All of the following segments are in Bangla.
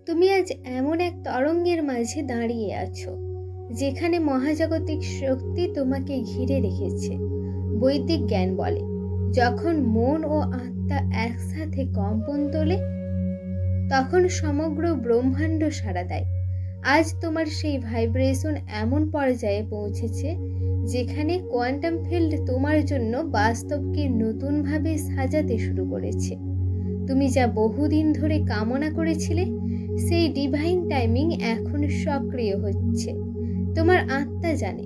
তুমি আজ এমন এক তরঙ্গের মাঝে দাঁড়িয়ে আছো যেখানে মহাজাগতিক শক্তি তোমাকে ঘিরে রেখেছে। বৈদিক জ্ঞান বলে, যখন মন ও আত্মা একসাথে কম্পন তোলে তখন সমগ্র ব্রহ্মাণ্ড সাড়া দেয়। আজ তোমার সেই ভাইব্রেশন এমন পর্যায়ে পৌঁছেছে যেখানে কোয়ান্টাম ফিল্ড তোমার জন্য বাস্তবকে নতুনভাবে সাজাতে শুরু করেছে। তুমি যা বহুদিন ধরে কামনা করেছিলে সেই ডিভাইন টাইমিং এখন সক্রিয় হচ্ছে। তোমার আত্মা জানে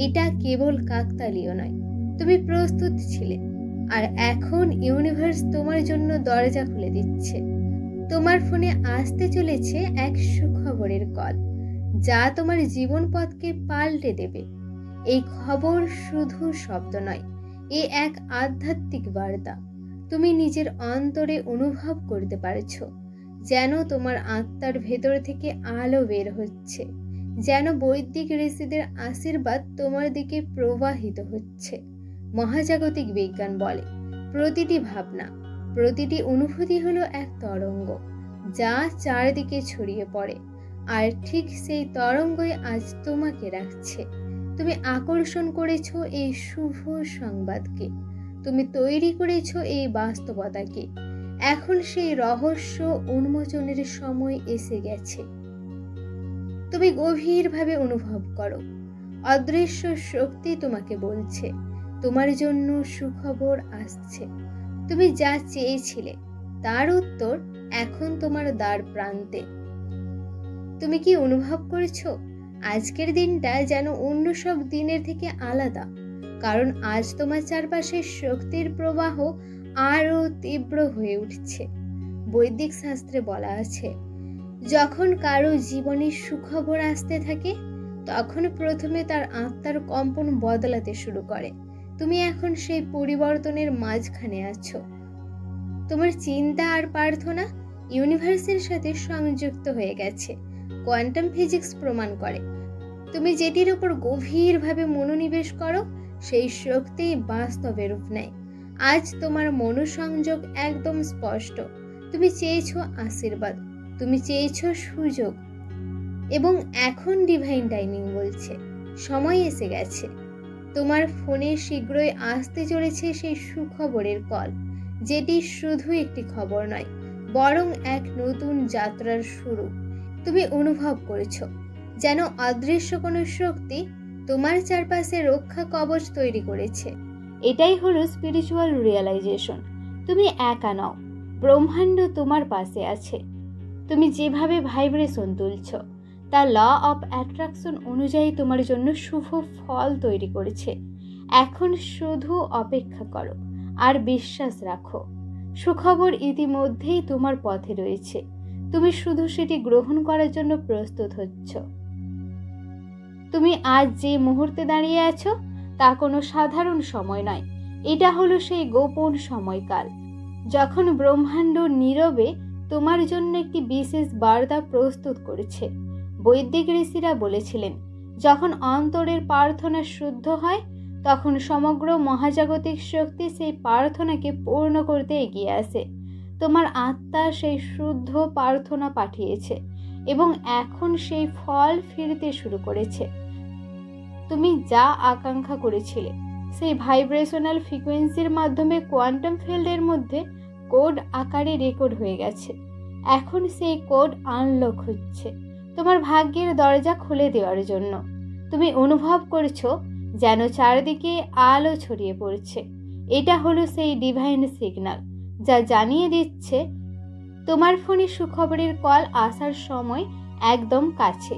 এটা কেবল কাকতালীয় নয়, তুমি প্রস্তুত ছিলে, আর এখন ইউনিভার্স তোমার জন্য দরজা খুলে দিচ্ছে। তোমার ফোনে আসতে চলেছে এক সুখবরের কল যা তোমার জীবন পথকে পাল্টে দেবে। এই খবর শুধু শব্দ নয়, এ এক আধ্যাত্মিক বার্তা। তুমি নিজের অন্তরে অনুভব করতে পারছো যেন তোমার আত্মার ভেতর থেকে আলো বের হচ্ছে, যেন বৈদিক ঋষিদের আশীর্বাদ তোমার দিকে প্রবাহিত হচ্ছে। মহাজাগতিক বিজ্ঞান বলে, প্রতিটি ভাবনা, প্রতিটি অনুভূতি হলো এক তরঙ্গ যা চারদিকে ছড়িয়ে পড়ে, আর ঠিক সেই তরঙ্গই আজ তোমাকে রাখছে। তুমি আকর্ষণ করেছো এই শুভ সংবাদকে, তুমি তৈরি করেছো এই বাস্তবতাকে। এখন সেই রহস্য উন্মোচনের সময় এসে গেছে। তুমি গভীরভাবে অনুভব করো, অদৃশ্য শক্তি তোমাকে বলছে তোমার জন্য সুখবর আসছে। তুমি যা চেয়েছিলে তার উত্তর এখন তোমার দ্বার প্রান্তে। তুমি কি অনুভব করছো আজকের দিনটা যেন অন্য সব দিনের থেকে আলাদা? কারণ আজ তোমার চারপাশে শক্তির প্রবাহ আরো তীব্র হয়ে উঠছে। বৈদিক শাস্ত্রে বলা আছে, যখন কারো জীবনে সুখবর আসতে থাকে তখন প্রথমে তার আত্মার কম্পন বদলাতে শুরু করে। তুমি এখন সেই পরিবর্তনের মাঝখানে আছো। তোমার চিন্তা আর প্রার্থনা ইউনিভার্সের সাথে সংযুক্ত হয়ে গেছে। কোয়ান্টাম ফিজিক্স প্রমাণ করে, তুমি যেটির উপর গভীরভাবে মনোনিবেশ করো সেই শক্তি বাস্তবে রূপ নেয়। আজ তোমার মনোসংযোগ একদম স্পষ্ট। তুমি চেয়েছো আশীর্বাদ, তুমি চেয়েছো সুযোগ, এবং এখন ডিভাইন টাইমিং বলছে সময় এসে গেছে। তোমার ফোনে শীঘ্রই আসতে চলেছে সেই সুখবরের কল, যেটি শুধু একটি খবর নয়, বরং এক নতুন যাত্রার শুরু। তুমি অনুভব করেছো যেন অদৃশ্য কোনো শক্তি তোমার চারপাশে রক্ষা কবচ তৈরি করেছে। এটাই হলো স্পিরিচুয়াল রিয়েলাইজেশন। তুমি একা নও, ব্রহ্মাণ্ড তোমার পাশে আছে। তুমি যেভাবে ভাইব্রেশন তুলছ তা ল অফ অ্যাট্রাকশন অনুযায়ী তোমার জন্য শুভ ফল তৈরি করেছে। এখন শুধু অপেক্ষা করো আর বিশ্বাস রাখো, সুখবর ইতিমধ্যেই তোমার পথে রয়েছে। তুমি শুধু সেটি গ্রহণ করার জন্য প্রস্তুত হচ্ছ। তুমি আজ যে মুহূর্তে দাঁড়িয়ে আছো তা কোনো সাধারণ সময় নয়, এটা হলো সেই গোপন সময়কাল যখন ব্রহ্মাণ্ড নীরবে তোমার জন্য একটি বিশেষ বার্তা প্রস্তুত করেছে। বৈদিক ঋষিরা বলেছিলেন, যখন অন্তরের প্রার্থনা শুদ্ধ হয় তখন সমগ্র মহাজাগতিক শক্তি সেই প্রার্থনাকে পূর্ণ করতে এগিয়ে আসে। তোমার আত্মা সেই শুদ্ধ প্রার্থনা পাঠিয়েছে এবং এখন সেই ফল ফিরতে শুরু করেছে। তুমি যা আকাঙ্ক্ষা করেছিলে সেই ভাইব্রেশনাল ফ্রিকোয়েন্সির মাধ্যমে কোয়ান্টাম ফিল্ডের মধ্যে কোড আকারে রেকর্ড হয়ে গেছে। এখন সেই কোড আনলক হচ্ছে তোমার ভাগ্যের দরজা খুলে দেওয়ার জন্য। তুমি অনুভব করছো যেন চারদিকে আলো ছড়িয়ে পড়ছে। এটা হলো সেই ডিভাইন সিগন্যাল যা জানিয়ে দিচ্ছে তোমার ফোনে সুখবরের কল আসার সময় একদম কাছে।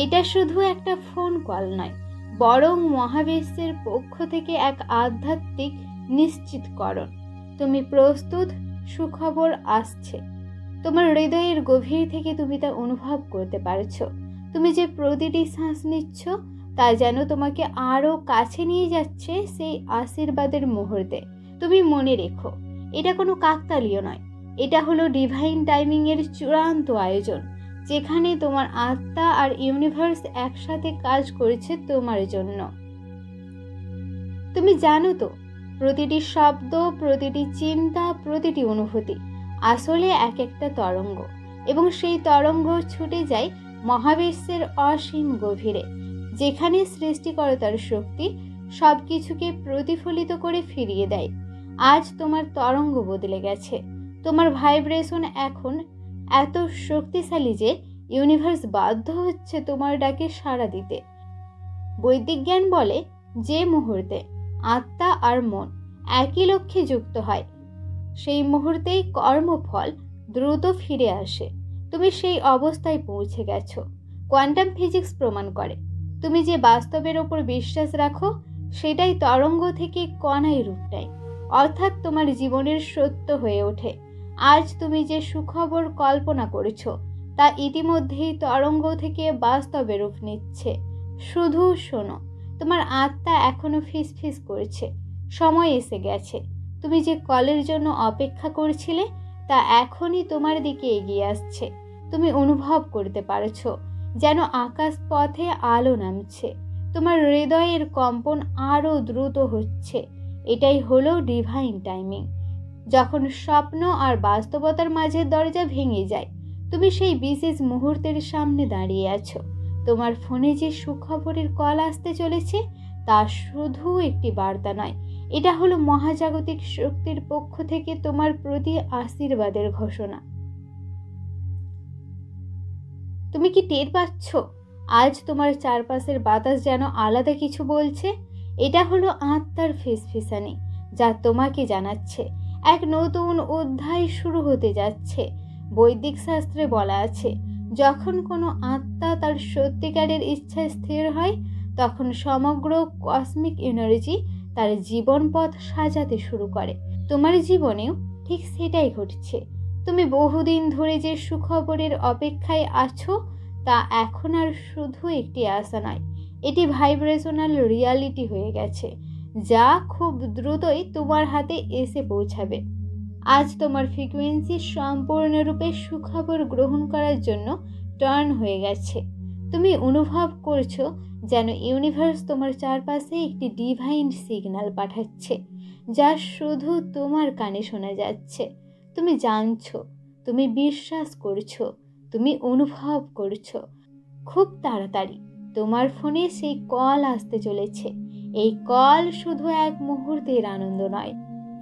এটা শুধু একটা ফোন কল নয়, বরং মহাবিশ্বের পক্ষ থেকে এক আধ্যাত্মিক নিশ্চিতকরণ। তুমি প্রস্তুত, সুখবর আসছে। তোমার হৃদয়ের গভীর থেকে তুমি তা অনুভব করতে পারছো। তুমি যে প্রতিটি শ্বাস নিচ্ছ তা যেন তোমাকে আরো কাছে নিয়ে যাচ্ছে সেই আশীর্বাদের মুহূর্তে। তুমি মনে রেখো, এটা কোনো কাকতালীয় নয়, এটা হলো ডিভাইন টাইমিং এর চূড়ান্ত আয়োজন, যেখানে তোমার আত্মা আর ইউনিভার্স একসাথে কাজ করেছে তোমার জন্য। তুমি জানো তো, প্রতিটি শব্দ, প্রতিটি চিন্তা, প্রতিটি অনুভূতি আসলে এক একটা তরঙ্গ। এবং সেই তরঙ্গ ছুটে যায় মহাবিশ্বের অসীম গভীরে, যেখানে সৃষ্টিকর্তার শক্তি সবকিছুকে প্রতিফলিত করে ফিরিয়ে দেয়। আজ তোমার তরঙ্গ বদলে গেছে। তোমার ভাইব্রেশন এখন এত শক্তিশালী যে ইউনিভার্স বাধ্য হচ্ছে তোমার ডাকে সাড়া দিতে। বৈদিক জ্ঞান বলে, যে মুহূর্তে আত্মা আর মন একই লক্ষ্যে যুক্ত হয়, সেই মুহূর্তেই কর্মফল দ্রুত ফিরে আসে। তুমি সেই অবস্থায় পৌঁছে গেছো। কোয়ান্টাম ফিজিক্স প্রমাণ করে, তুমি যে বাস্তবের ওপর বিশ্বাস রাখো, সেটাই তরঙ্গ থেকে কণায় রূপ নেয়, অর্থাৎ তোমার জীবনের সত্য হয়ে ওঠে। আজ তুমি যে সুখবর কল্পনা করেছো, তা ইতিমধ্যেই তরঙ্গ থেকে বাস্তবে রূপ নিচ্ছে। শুধু শোনো, তোমার আত্মা এখনো ফিসফিস করছে, সময় এসে গেছে। তুমি যে কলের জন্য অপেক্ষা করছিলে, তা এখনই তোমার দিকে এগিয়ে আসছে। তুমি অনুভব করতে পারছো যেন আকাশ পথে আলো নামছে। তোমার হৃদয়ের কম্পন আরো দ্রুত হচ্ছে। এটাই হলো ডিভাইন টাইমিং। যখন স্বপ্ন আর বাস্তবতার মাঝের দরজা ভেঙে যায়, তুমি সেই বিশেষ মুহূর্তের সামনে দাঁড়িয়ে আছো। তোমার ফোনে যে সুখবরের কল আসতে চলেছে, তা শুধু একটি বার্তা নয়, এটা হলো মহাজাগতিক শক্তির পক্ষ থেকে তোমার প্রতি আশীর্বাদের ঘোষণা। তুমি কি টের পাচ্ছ? আজ তোমার চারপাশের বাতাস যেন আলাদা কিছু বলছে। এটা হলো আত্মার ফিসফিসানি, যা তোমাকে জানাচ্ছে এক নতুন অধ্যায় শুরু হতে যাচ্ছে। বৈদিক শাস্ত্রে বলা আছে, যখন কোনো আত্মা তার সত্যিকারের ইচ্ছায় স্থির হয়, তখন সমগ্র কসমিক এনার্জি তার জীবন পথ সাজাতে শুরু করে। তোমার জীবনেও ঠিক সেটাই ঘটছে। তুমি বহুদিন ধরে যে সুখবরের অপেক্ষায় আছো, তা এখন আর শুধু একটি আশা নয়, এটি ভাইব্রেশনাল রিয়ালিটি হয়ে গেছে, যা খুব দ্রুতই তোমার হাতে এসে পৌঁছাবে। আজ তোমার ফ্রিকোয়েন্সি সম্পূর্ণরূপে সুখবর গ্রহণ করার জন্য টার্ন হয়ে গেছে। তুমি অনুভব করছো যেন ইউনিভার্স তোমার চারপাশে একটি ডিভাইন সিগন্যাল পাঠাচ্ছে, যা শুধু তোমার কানে শোনা যাচ্ছে। তুমি জানছো, তুমি বিশ্বাস করছো, তুমি অনুভব করছো। খুব তাড়াতাড়ি তোমার ফোনে সেই কল আসতে চলেছে। এই কল শুধু এক মুহূর্তের আনন্দ নয়,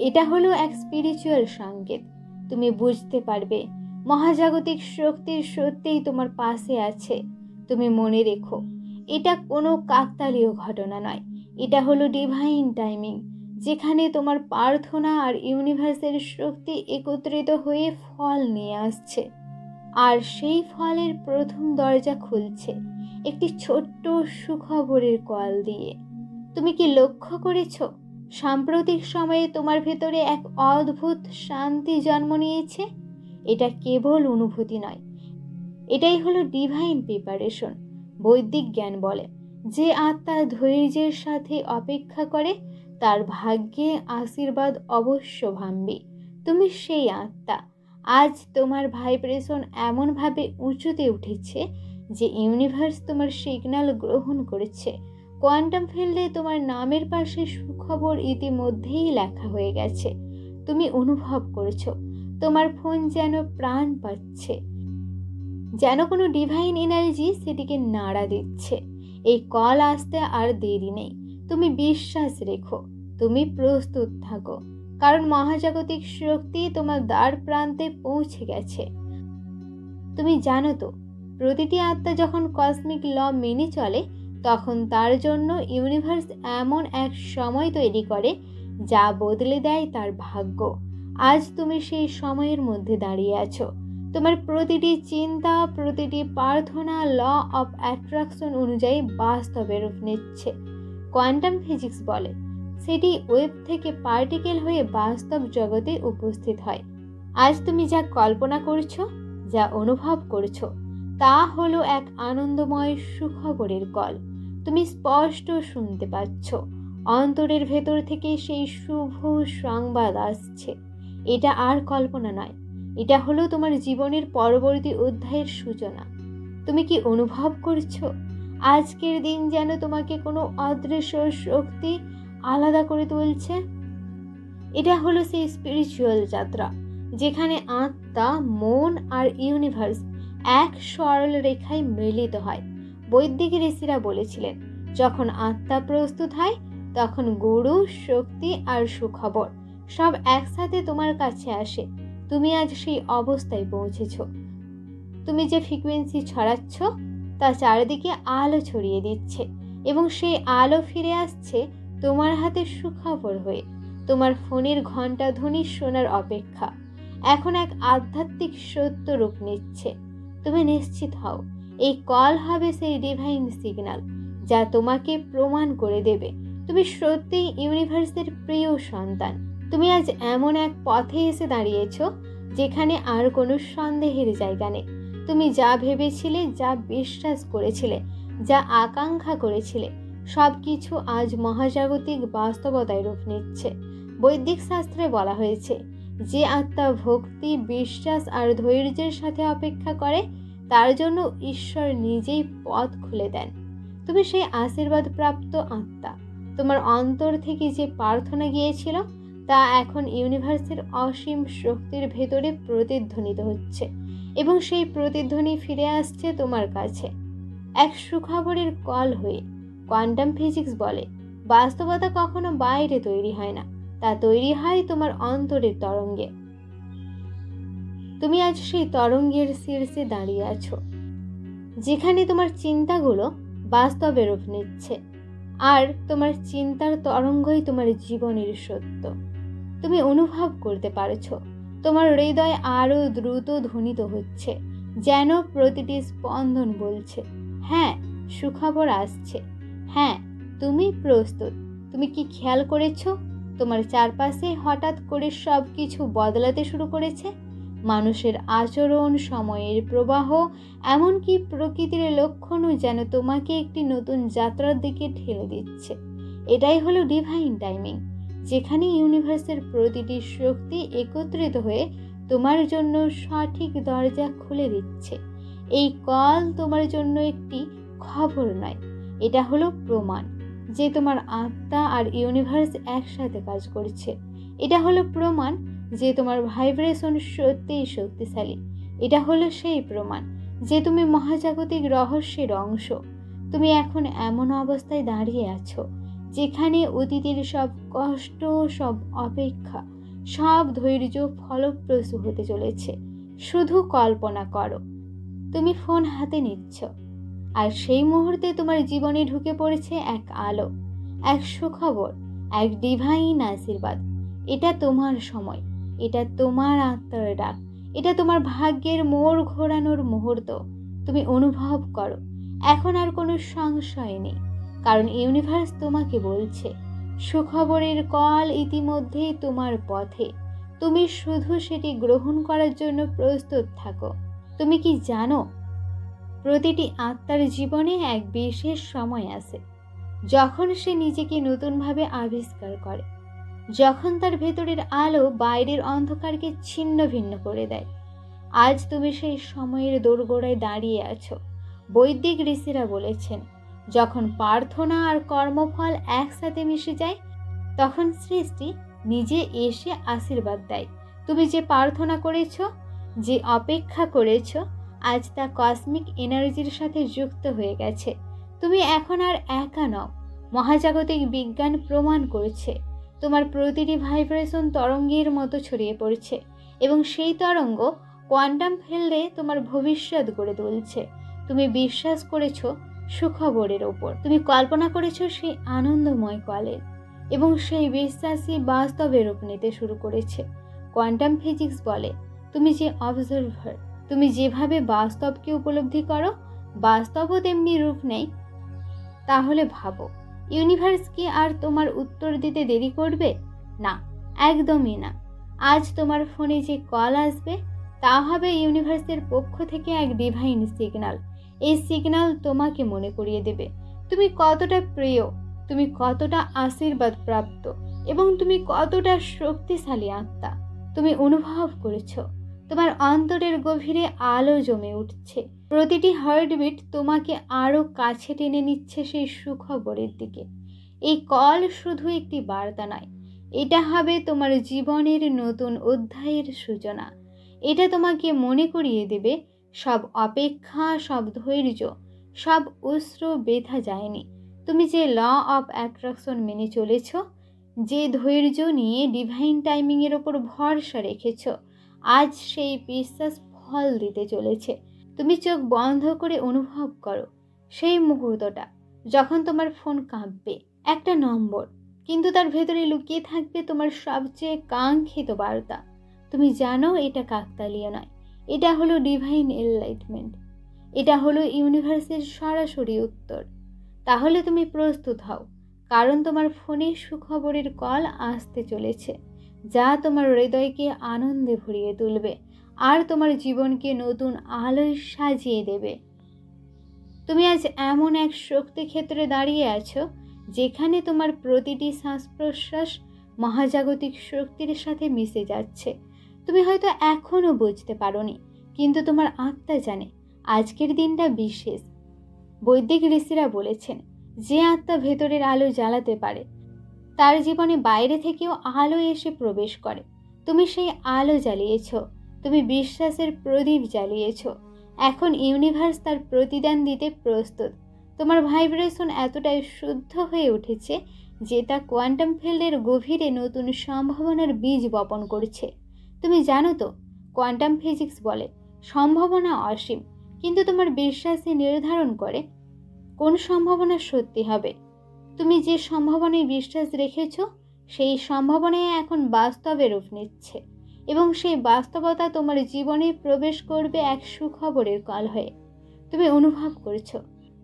এটা হলো এক স্পিরিচুয়াল সংকেত। তুমি বুঝতে পারবে মহাজাগতিক শক্তির সত্যিই তোমার পাশে আছে। তুমি মনে রেখো, এটা কোনো কাকতালীয় ঘটনা নয়, এটা হলো ডিভাইন টাইমিং, যেখানে তোমার প্রার্থনা আর ইউনিভার্সের শক্তি একত্রিত হয়ে ফল নিয়ে আসছে। আর সেই ফলের প্রথম দরজা খুলছে একটি ছোট্ট সুখবরের কল দিয়ে। তুমি কি লক্ষ্য করেছো, সাম্প্রতিক সময়ে তোমার ভেতরে এক অদ্ভুত শান্তি জন্ম নিয়েছে? এটা কেবল অনুভূতি নয়, এটাই হলো ডিভাইন প্রিপারেশন। বৈদিক জ্ঞান বলে, যে আত্মা ধৈর্যের সাথে অপেক্ষা করে, তার ভাগ্যে আশীর্বাদ অবশ্য ভাঙবে। তুমি সেই আত্মা। আজ তোমার ভাইব্রেশন এমনভাবে উঁচুতে উঠেছে যে ইউনিভার্স তোমার সিগন্যাল গ্রহণ করেছে। কোয়ান্টাম ফিল্ডে তোমার নামের পাশে সুখবর ইতিমধ্যেই লেখা হয়ে গেছে। তুমি অনুভব করছো তোমার ফোন যেন প্রাণ পাচ্ছে, যেন কোনো ডিভাইন এনার্জি সেটিকে নাড়া দিচ্ছে। এই কল আসতে আর দেরি নেই। তুমি বিশ্বাস রেখো, তুমি প্রস্তুত থাকো, কারণ মহাজাগতিক শক্তি তোমার দ্বার প্রান্তে পৌঁছে গেছে। তুমি জানো তো, প্রতিটি আত্মা যখন কসমিক ল মেনে চলে, তখন তার জন্য ইউনিভার্স এমন এক সময় তৈরি করে যা বদলে দেয় তার ভাগ্য। আজ তুমি সেই সময়ের মধ্যে দাঁড়িয়ে আছো। তোমার প্রতিটি চিন্তা, প্রতিটি প্রার্থনা ল অফ অ্যাট্রাকশন অনুযায়ী বাস্তবে রূপ নিচ্ছে। কোয়ান্টাম ফিজিক্স বলে, সেটি ওয়েব থেকে পার্টিকেল হয়ে বাস্তব জগতে উপস্থিত হয়। আজ তুমি যা কল্পনা করছো, যা অনুভব করছো, তা হলো এক আনন্দময় সুখবরের কল। তুমি স্পষ্ট শুনতে পাচ্ছ, অন্তরের ভেতর থেকে সেই শুভ সংবাদ আসছে। এটা আর কল্পনা নয়, এটা হলো তোমার জীবনের পরবর্তী অধ্যায়ের সূচনা। তুমি কি অনুভব করছো আজকের দিন যেন তোমাকে কোনো অদৃশ্য শক্তি আলাদা করে তুলছে? এটা হলো সেই স্পিরিচুয়াল যাত্রা যেখানে আত্মা, মন আর ইউনিভার্স এক সরল রেখায় মিলিত হয়। বৈদিক ঋষিরা বলেছিলেন, যখন আত্মা প্রস্তুত হয় তখন গুরু, শক্তি আর সুখবর সব একসাথে তোমার কাছে আসে। তুমি আজ সেই অবস্থায় পৌঁছেছ। তুমি যে ফ্রিকোয়েন্সি ছড়াচ্ছ তা চারিদিকে আলো ছড়িয়ে দিচ্ছে, এবং সেই আলো ফিরে আসছে তোমার হাতে সুখবর হয়ে। তোমার ফোনের ঘণ্টা ধ্বনি শোনার অপেক্ষা এখন এক আধ্যাত্মিক সত্য রূপ নিচ্ছে। তুমি নিশ্চিত হও, এই কল হবে সেই ডিভাইন সিগন্যাল যা তোমাকে প্রমাণ করে দেবে তুমি সত্যিই ইউনিভার্সের প্রিয় সন্তান। তুমি আজ এমন এক পথে এসে দাঁড়িয়েছ যেখানে আর কোনো সন্দেহের জায়গা নেই। তুমি যা ভেবেছিলে, যা বিশ্বাস করেছিলে, যা আকাঙ্ক্ষা করেছিলে, সব কিছু আজ মহাজাগতিক বাস্তবতায় রূপ নিচ্ছে। বৈদিক শাস্ত্রে বলা হয়েছে, যে আত্মা ভক্তি, বিশ্বাস আর ধৈর্যের সাথে অপেক্ষা করে তার জন্য ঈশ্বর নিজেই পথ খুলে দেন। তুমি সেই আশীর্বাদ প্রাপ্ত আত্মা। তোমার অন্তর থেকে যে প্রার্থনা গিয়েছিল তা এখন ইউনিভার্সের অসীম শক্তির ভেতরে প্রতিধ্বনিত হচ্ছে, এবং সেই প্রতিধ্বনি ফিরে আসছে তোমার কাছে এক সুখবরের কল হয়ে। কোয়ান্টাম ফিজিক্স বলে, বাস্তবতা কখনো বাইরে তৈরি হয় না, তা তৈরি হয় তোমার অন্তরের তরঙ্গে। তুমি আজ সেই তরঙ্গের শীর্ষে দাঁড়িয়ে আছো, যেখানে তোমার চিন্তাগুলো বাস্তবে রূপ নিচ্ছে, আর তোমার চিন্তার তরঙ্গই তোমার জীবনের সত্য। তুমি অনুভব করতে পারছো তোমার হৃদয় আরো দ্রুত ধ্বনিত হচ্ছে, যেন প্রতিটি স্পন্দন বলছে, হ্যাঁ, সুখবর আসছে, হ্যাঁ, তুমি প্রস্তুত। তুমি কি খেয়াল করেছো তোমার চারপাশে হঠাৎ করে সব কিছু বদলাতে শুরু করেছে? মানুষের আচরণ, সময়ের প্রবাহ, এমনকি প্রকৃতির লক্ষণও যেন তোমাকে একটি নতুন যাত্রার দিকে ঠেলে দিচ্ছে। এটাই হলো ডিভাইন টাইমিং, যেখানে ইউনিভার্সের প্রতিটি শক্তি একত্রিত হয়ে তোমার জন্য সঠিক দরজা খুলে দিচ্ছে। এই কল তোমার জন্য একটি খবর নয়, এটা হলো প্রমাণ যে তোমার আত্মা আর ইউনিভার্স একসাথে কাজ করছে। এটা হলো প্রমাণ যে তোমার ভাইব্রেশন সত্যিই শক্তিশালী। এটা হলো সেই প্রমাণ যে তুমি মহাজাগতিক রহস্যের অংশ। তুমি এখন এমন অবস্থায় দাঁড়িয়ে আছো যেখানে অতীতের সব কষ্ট, সব অপেক্ষা, সব ধৈর্য ফলপ্রসূ হতে চলেছে। শুধু কল্পনা করো, তুমি ফোন হাতে নিচ্ছ, আর সেই মুহূর্তে তোমার জীবনে ঢুকে পড়েছে এক আলো, এক সুখবর, এক ডিভাইন আশীর্বাদ। এটা তোমার সময়, এটা তোমার আত্মার ডাক, এটা তোমার ভাগ্যের মোড় ঘোরানোর মুহূর্ত। তুমি অনুভব করো, এখন আর কোনো সংশয় নেই, কারণ ইউনিভার্স তোমাকে বলছে, সুখবরের কল ইতিমধ্যেই তোমার পথে। তুমি শুধু সেটি গ্রহণ করার জন্য প্রস্তুত থাকো। তুমি কি জানো, প্রতিটি আত্মার জীবনে এক বিশেষ সময় আসে যখন সে নিজেকে নতুনভাবে আবিষ্কার করে, যখন তার ভেতরের আলো বাইরের অন্ধকারকে ছিন্ন ভিন্ন করে দেয়। আজ তুমি সেই সময়ের দোরগোড়ায় দাঁড়িয়ে আছো। বৈদিক ঋষিরা বলেছেন, যখন প্রার্থনা আর কর্মফল একসাথে মিশে যায় তখন সৃষ্টি নিজে এসে আশীর্বাদ দেয়। তুমি যে প্রার্থনা করেছো, যে অপেক্ষা করেছো, আজ তা কসমিক এনার্জির সাথে যুক্ত হয়ে গেছে। তুমি এখন আর একা নও। মহাজাগতিক বিজ্ঞান প্রমাণ করেছে তোমার প্রতিটি ভাইব্রেশন তরঙ্গের মতো ছড়িয়ে পড়ছে, এবং সেই তরঙ্গ কোয়ান্টাম ফিল্ডে তোমার ভবিষ্যৎ গড়ে তুলছে। তুমি বিশ্বাস করেছো সুখবরের ওপর, তুমি কল্পনা করেছো সেই আনন্দময় কলের, এবং সেই বিশ্বাসই বাস্তবে রূপ নিতে শুরু করেছে। কোয়ান্টাম ফিজিক্স বলে, তুমি যে অবজারভার, তুমি যেভাবে বাস্তবকে উপলব্ধি করো, বাস্তবও তেমনি রূপ নেয়। তাহলে ভাবো, ইউনিভার্স কি আর তোমার উত্তর দিতে দেরি করবে? না, একদমই না। আজ তোমার ফোনে যে কল আসবে তা হবে ইউনিভার্সের পক্ষ থেকে এক ডিভাইন সিগন্যাল। এই সিগন্যাল তোমাকে মনে করিয়ে দেবে তুমি কতটা প্রিয়, তুমি কতটা আশীর্বাদ প্রাপ্ত, এবং তুমি কতটা শক্তিশালী আত্মা। তুমি অনুভব করেছো তোমার অন্তরের গভীরে আলো জমে উঠছে। প্রতিটি হার্টবিট তোমাকে আরো কাছে টেনে নিচ্ছে সেই সুখবরের দিকে। এই কল শুধু একটি বার্তা নয়, এটা হবে তোমার জীবনের নতুন অধ্যায়ের সূচনা। এটা তোমাকে মনে করিয়ে দেবে সব অপেক্ষা, সব ধৈর্য, সব অশ্রু বেথা যায়নি। তুমি যে ল অফ অ্যাট্রাকশন মেনে চলেছ, যে ধৈর্য নিয়ে ডিভাইন টাইমিংয়ের ওপর ভরসা রেখেছ, আজ সেই বিশ্বাস ফল দিতে চলেছে। তুমি চোখ বন্ধ করে অনুভব করো সেই মুহূর্তটা যখন তোমার ফোন কাঁপবে, একটা নম্বর, কিন্তু তার ভেতরে লুকিয়ে থাকবে তোমার সবচেয়ে কাঙ্ক্ষিত বার্তা। তুমি জানো এটা কাকতালীয় নয়, এটা হলো ডিভাইন এনলাইটমেন্ট, এটা হলো ইউনিভার্সের সরাসরি উত্তর। তাহলে তুমি প্রস্তুত হও, কারণ তোমার ফোনে সুখবরের কল আসতে চলেছে, যা তোমার হৃদয়কে আনন্দে ভরিয়ে তুলবে আর তোমার জীবনকে নতুন আলোয় সাজিয়ে দেবে। তুমি আজ এমন এক শক্তি ক্ষেত্রে দাঁড়িয়ে আছো যেখানে তোমার প্রতিটি শ্বাস প্রশ্বাস মহাজাগতিক শক্তির সাথে মিশে যাচ্ছে। তুমি হয়তো এখনও বুঝতে পারোনি, কিন্তু তোমার আত্মা জানে আজকের দিনটা বিশেষ। বৈদিক ঋষিরা বলেছেন, যে আত্মা ভেতরের আলো জ্বালাতে পারে তার জীবনে বাইরে থেকেও আলো এসে প্রবেশ করে। তুমি সেই আলো জ্বালিয়েছ, তুমি বিশ্বাসের প্রদীপ জ্বালিয়েছ। এখন ইউনিভার্স তার প্রতিদান দিতে প্রস্তুত। তোমার ভাইব্রেশন এতটাই শুদ্ধ হয়ে উঠেছে যে তা কোয়ান্টাম ফিল্ডের গভীরে নতুন সম্ভাবনার বীজ বপন করছে। তুমি জানো তো, কোয়ান্টাম ফিজিক্স বলে সম্ভাবনা অসীম, কিন্তু তোমার বিশ্বাসই নির্ধারণ করে কোন সম্ভাবনা সত্যি হবে। তুমি যে সম্ভাবনায় বিশ্বাস রেখেছ, সেই সম্ভাবনায় এখন বাস্তবে রূপ নিচ্ছে, এবং সেই বাস্তবতা তোমার জীবনে প্রবেশ করবে এক সুখবরের কল হয়ে। তুমি অনুভব করছো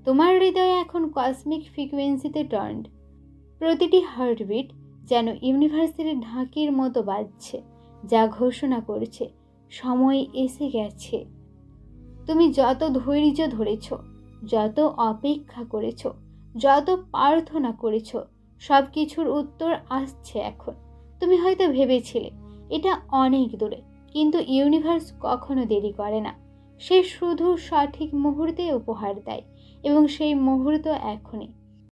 তোমার হৃদয়ে এখন কসমিক ফ্রিকোয়েন্সিতে টার্নড। প্রতিটি হার্টবিট যেন ইউনিভার্সের ঢাকির মতো বাজছে, যা ঘোষণা করছে সময় এসে গেছে। তুমি যত ধৈর্য ধরেছ, যত অপেক্ষা করেছ, যত প্রার্থনা করেছ, সব কিছুর উত্তর আসছে এখন। তুমি হয়তো ভেবেছিলে এটা অনেক দূরে, কিন্তু ইউনিভার্স কখনো দেরি করে না। সে শুধু সঠিক মুহূর্তে উপহার দেয়, এবং সেই মুহূর্ত এখনই।